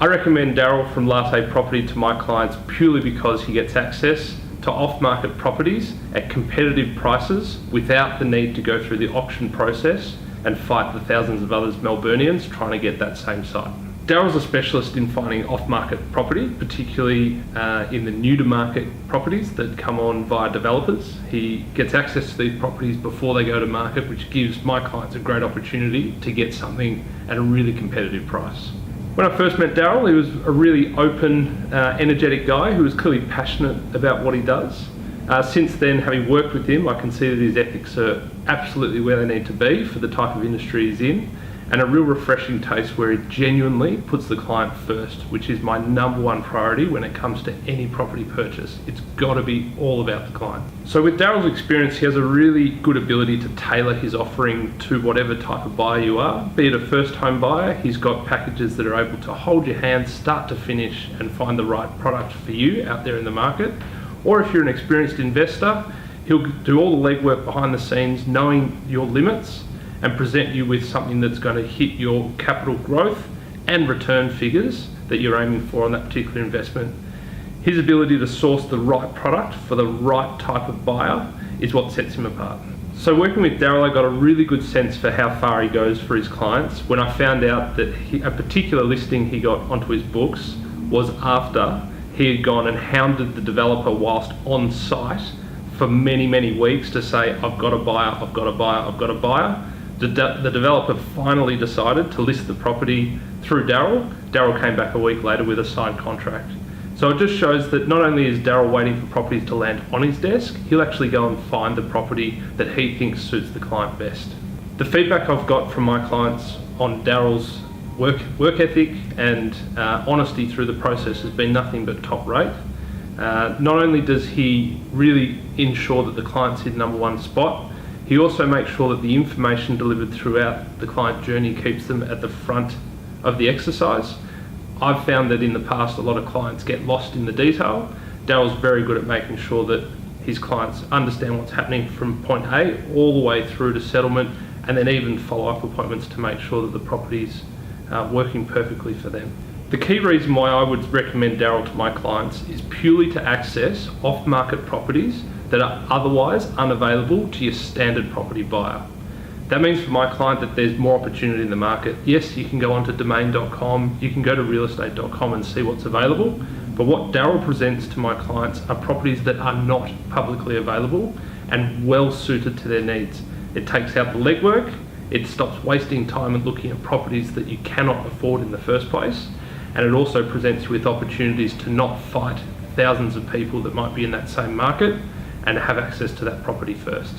I recommend Darryl from Latte Property to my clients purely because he gets access to off-market properties at competitive prices without the need to go through the auction process and fight the thousands of others Melburnians trying to get that same site. Darryl's a specialist in finding off-market property, particularly in the new-to-market properties that come on via developers. He gets access to these properties before they go to market, which gives my clients a great opportunity to get something at a really competitive price. When I first met Darryl, he was a really open, energetic guy who was clearly passionate about what he does. Since then, having worked with him, I can see that his ethics are absolutely where they need to be for the type of industry he's in, and a real refreshing taste where he genuinely puts the client first, which is my number one priority when it comes to any property purchase. It's got to be all about the client. So with Darryl's experience, he has a really good ability to tailor his offering to whatever type of buyer you are. Be it a first home buyer, he's got packages that are able to hold your hand start to finish and find the right product for you out there in the market. Or if you're an experienced investor, he'll do all the legwork behind the scenes, knowing your limits, and present you with something that's going to hit your capital growth and return figures that you're aiming for on that particular investment. His ability to source the right product for the right type of buyer is what sets him apart. So working with Darryl, I got a really good sense for how far he goes for his clients when I found out that a particular listing he got onto his books was after he had gone and hounded the developer whilst on site for many, many weeks to say, I've got a buyer, I've got a buyer, I've got a buyer. The developer finally decided to list the property through Darryl. Darryl came back a week later with a signed contract. So it just shows that not only is Darryl waiting for properties to land on his desk, he'll actually go and find the property that he thinks suits the client best. The feedback I've got from my clients on Darryl's work ethic and honesty through the process has been nothing but top rate. Not only does he really ensure that the client's in number one spot, he also makes sure that the information delivered throughout the client journey keeps them at the front of the exercise. I've found that in the past a lot of clients get lost in the detail. Darryl's very good at making sure that his clients understand what's happening from point A all the way through to settlement, and then even follow-up appointments to make sure that the property's working perfectly for them. The key reason why I would recommend Darryl to my clients is purely to access off-market properties that are otherwise unavailable to your standard property buyer. That means for my client that there's more opportunity in the market. Yes, you can go onto domain.com, you can go to realestate.com and see what's available, but what Darryl presents to my clients are properties that are not publicly available and well suited to their needs. It takes out the legwork, it stops wasting time and looking at properties that you cannot afford in the first place, and it also presents you with opportunities to not fight thousands of people that might be in that same market and have access to that property first.